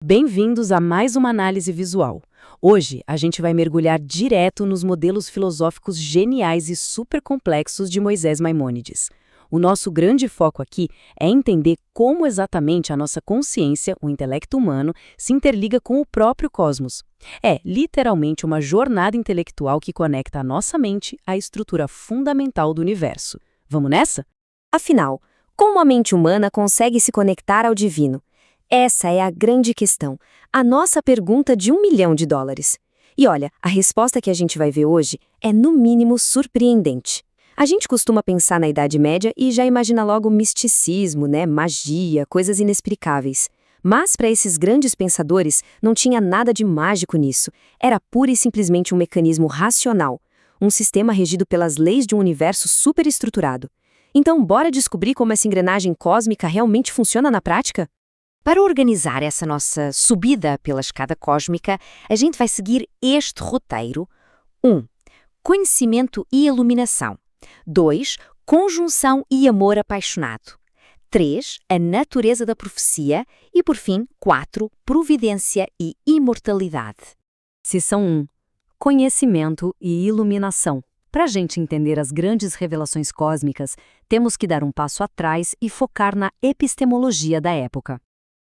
Bem-vindos a mais uma análise visual. Hoje, a gente vai mergulhar direto nos modelos filosóficos geniais e super complexos de Moisés Maimônides. O nosso grande foco aqui é entender como exatamente a nossa consciência, o intelecto humano, se interliga com o próprio cosmos. É literalmente uma jornada intelectual que conecta a nossa mente à estrutura fundamental do universo. Vamos nessa? Afinal, como a mente humana consegue se conectar ao divino? Essa é a grande questão, a nossa pergunta de $1 milhão. E olha, a resposta que a gente vai ver hoje é no mínimo surpreendente. A gente costuma pensar na Idade Média e já imagina logo misticismo, magia, coisas inexplicáveis. Mas para esses grandes pensadores não tinha nada de mágico nisso, era pura e simplesmente um mecanismo racional, um sistema regido pelas leis de um universo superestruturado. Então, bora descobrir como essa engrenagem cósmica realmente funciona na prática? Para organizar essa nossa subida pela escada cósmica, a gente vai seguir este roteiro. 1. Conhecimento e iluminação. 2. Conjunção e amor apaixonado. 3. A natureza da profecia. E, por fim, 4. Providência e imortalidade. Seção 1. Conhecimento e iluminação. Para a gente entender as grandes revelações cósmicas, temos que dar um passo atrás e focar na epistemologia da época.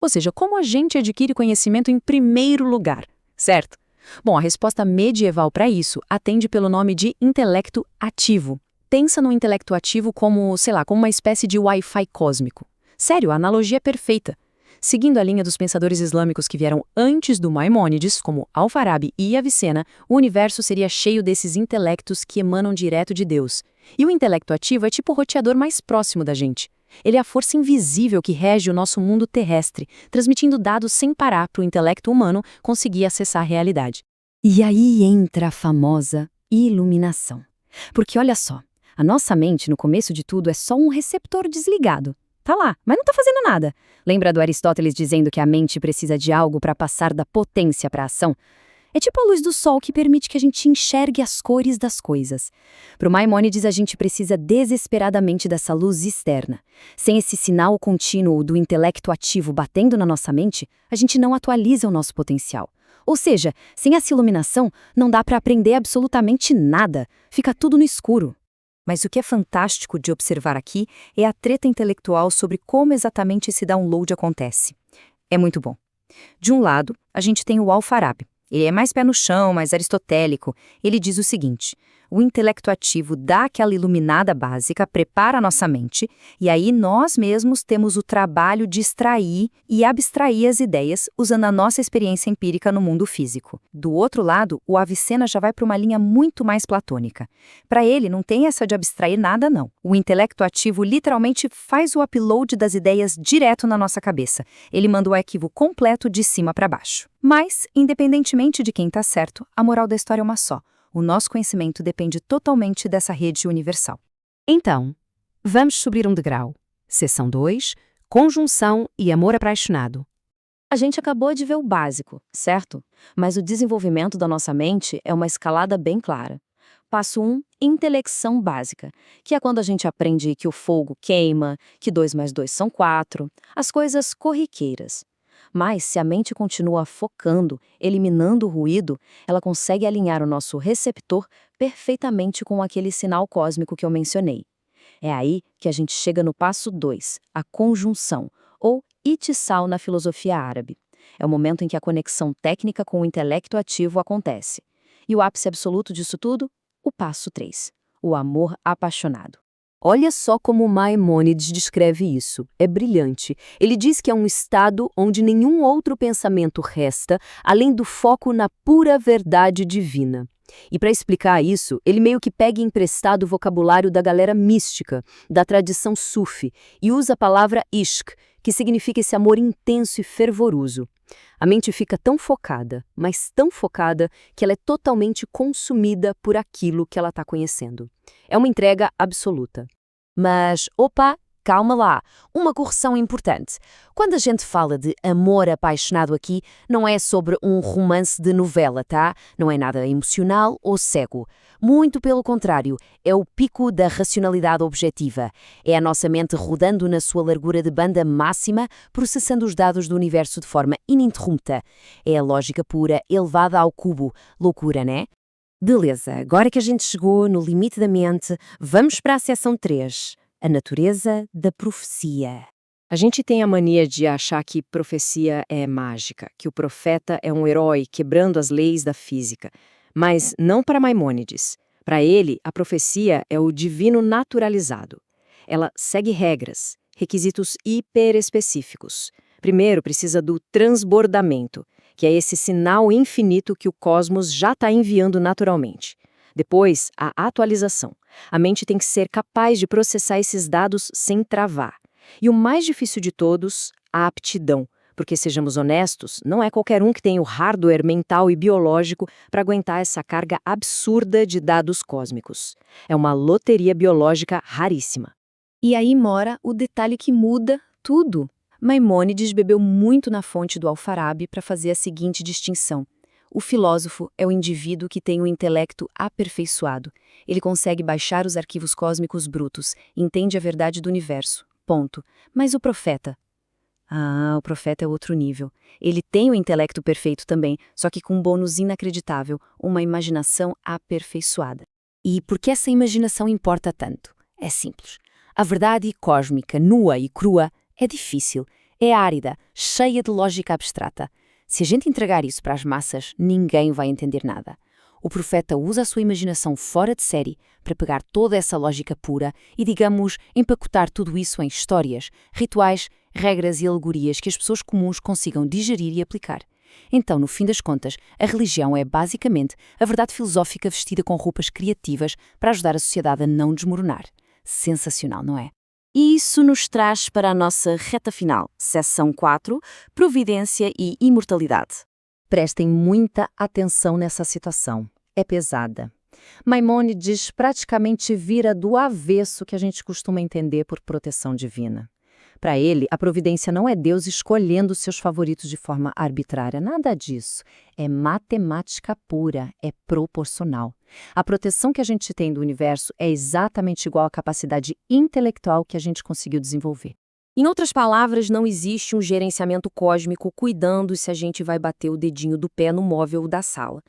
Ou seja, como a gente adquire conhecimento em primeiro lugar, certo? Bom, a resposta medieval para isso atende pelo nome de intelecto ativo. Pensa no intelecto ativo como, como uma espécie de Wi-Fi cósmico. Sério, a analogia é perfeita. Seguindo a linha dos pensadores islâmicos que vieram antes do Maimônides, como Al-Farabi e Avicena, o universo seria cheio desses intelectos que emanam direto de Deus. E o intelecto ativo é tipo o roteador mais próximo da gente. Ele é a força invisível que rege o nosso mundo terrestre, transmitindo dados sem parar para o intelecto humano conseguir acessar a realidade. E aí entra a famosa iluminação. Porque olha só, a nossa mente, no começo de tudo, é só um receptor desligado. Tá lá, mas não tá fazendo nada. Lembra do Aristóteles dizendo que a mente precisa de algo para passar da potência para a ação? É tipo a luz do sol que permite que a gente enxergue as cores das coisas. Para o Maimônides, a gente precisa desesperadamente dessa luz externa. Sem esse sinal contínuo do intelecto ativo batendo na nossa mente, a gente não atualiza o nosso potencial. Ou seja, sem essa iluminação, não dá para aprender absolutamente nada. Fica tudo no escuro. Mas o que é fantástico de observar aqui é a treta intelectual sobre como exatamente esse download acontece. É muito bom. De um lado, a gente tem o Al-Farabi. Ele é mais pé no chão, mais aristotélico. Ele diz o seguinte: o intelecto ativo dá aquela iluminada básica, prepara a nossa mente, e aí nós mesmos temos o trabalho de extrair e abstrair as ideias usando a nossa experiência empírica no mundo físico. Do outro lado, o Avicena já vai para uma linha muito mais platônica. Para ele, não tem essa de abstrair nada, não. O intelecto ativo literalmente faz o upload das ideias direto na nossa cabeça. Ele manda o arquivo completo de cima para baixo. Mas, independentemente de quem está certo, a moral da história é uma só. O nosso conhecimento depende totalmente dessa rede universal. Então, vamos subir um degrau. Seção 2, conjunção e amor apaixonado. A gente acabou de ver o básico, certo? Mas o desenvolvimento da nossa mente é uma escalada bem clara. Passo 1, intelecção básica, que é quando a gente aprende que o fogo queima, que 2 mais 2 são 4, as coisas corriqueiras. Mas, se a mente continua focando, eliminando o ruído, ela consegue alinhar o nosso receptor perfeitamente com aquele sinal cósmico que eu mencionei. É aí que a gente chega no passo 2, a conjunção, ou itisal na filosofia árabe. É o momento em que a conexão técnica com o intelecto ativo acontece. E o ápice absoluto disso tudo? O passo 3, o amor apaixonado. Olha só como Maimônides descreve isso. É brilhante. Ele diz que é um estado onde nenhum outro pensamento resta, além do foco na pura verdade divina. E para explicar isso, ele meio que pega emprestado o vocabulário da galera mística, da tradição sufi, e usa a palavra ishq, que significa esse amor intenso e fervoroso. A mente fica tão focada, mas tão focada, que ela é totalmente consumida por aquilo que ela está conhecendo. É uma entrega absoluta. Mas, opa, calma lá, uma correção importante. Quando a gente fala de amor apaixonado aqui, não é sobre um romance de novela, tá? Não é nada emocional ou cego. Muito pelo contrário, é o pico da racionalidade objetiva. É a nossa mente rodando na sua largura de banda máxima, processando os dados do universo de forma ininterrupta. É a lógica pura, elevada ao cubo. Loucura, né? Beleza, agora que a gente chegou no limite da mente, vamos para a seção 3, a natureza da profecia. A gente tem a mania de achar que profecia é mágica, que o profeta é um herói quebrando as leis da física. Mas não para Maimônides. Para ele, a profecia é o divino naturalizado. Ela segue regras, requisitos hiperespecíficos. Primeiro, precisa do transbordamento, que é esse sinal infinito que o cosmos já está enviando naturalmente. Depois, a atualização. A mente tem que ser capaz de processar esses dados sem travar. E o mais difícil de todos, a aptidão. Porque, sejamos honestos, não é qualquer um que tem o hardware mental e biológico para aguentar essa carga absurda de dados cósmicos. É uma loteria biológica raríssima. E aí mora o detalhe que muda tudo. Maimônides bebeu muito na fonte do Alfarabi para fazer a seguinte distinção. O filósofo é o indivíduo que tem o intelecto aperfeiçoado. Ele consegue baixar os arquivos cósmicos brutos, entende a verdade do universo. Ponto. Mas o profeta? O profeta é outro nível. Ele tem o intelecto perfeito também, só que com um bônus inacreditável, uma imaginação aperfeiçoada. E por que essa imaginação importa tanto? É simples. A verdade cósmica, nua e crua, é difícil, é árida, cheia de lógica abstrata. Se a gente entregar isso para as massas, ninguém vai entender nada. O profeta usa a sua imaginação fora de série para pegar toda essa lógica pura e, digamos, empacotar tudo isso em histórias, rituais, regras e alegorias que as pessoas comuns consigam digerir e aplicar. Então, no fim das contas, a religião é basicamente a verdade filosófica vestida com roupas criativas para ajudar a sociedade a não desmoronar. Sensacional, não é? E isso nos traz para a nossa reta final, seção 4, Providência e Imortalidade. Prestem muita atenção nessa situação. É pesada. Maimônides praticamente vira do avesso que a gente costuma entender por proteção divina. Para ele, a providência não é Deus escolhendo seus favoritos de forma arbitrária, nada disso. É matemática pura, é proporcional. A proteção que a gente tem do universo é exatamente igual à capacidade intelectual que a gente conseguiu desenvolver. Em outras palavras, não existe um gerenciamento cósmico cuidando se a gente vai bater o dedinho do pé no móvel da sala.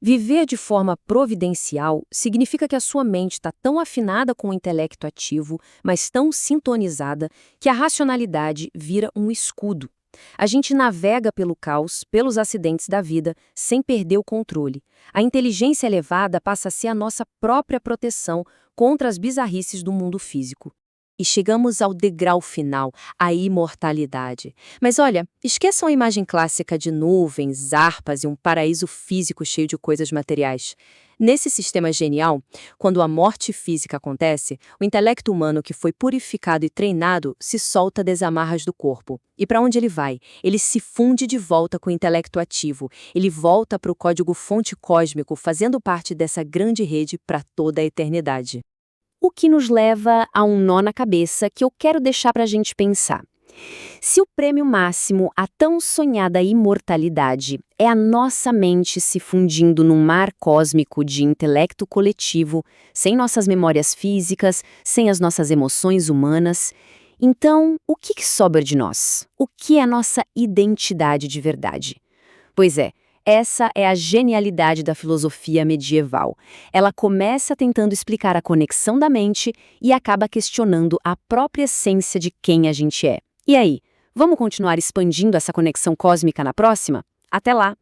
Viver de forma providencial significa que a sua mente está tão afinada com o intelecto ativo, mas tão sintonizada, que a racionalidade vira um escudo. A gente navega pelo caos, pelos acidentes da vida, sem perder o controle. A inteligência elevada passa a ser a nossa própria proteção contra as bizarrices do mundo físico. E chegamos ao degrau final, a imortalidade. Mas olha, esqueçam a imagem clássica de nuvens, harpas e um paraíso físico cheio de coisas materiais. Nesse sistema genial, quando a morte física acontece, o intelecto humano que foi purificado e treinado se solta das amarras do corpo. E para onde ele vai? Ele se funde de volta com o intelecto ativo. Ele volta para o código-fonte cósmico, fazendo parte dessa grande rede para toda a eternidade. O que nos leva a um nó na cabeça que eu quero deixar para a gente pensar. Se o prêmio máximo à tão sonhada imortalidade é a nossa mente se fundindo num mar cósmico de intelecto coletivo, sem nossas memórias físicas, sem as nossas emoções humanas, então o que sobra de nós? O que é a nossa identidade de verdade? Pois é, essa é a genialidade da filosofia medieval. Ela começa tentando explicar a conexão da mente e acaba questionando a própria essência de quem a gente é. E aí, vamos continuar expandindo essa conexão cósmica na próxima? Até lá!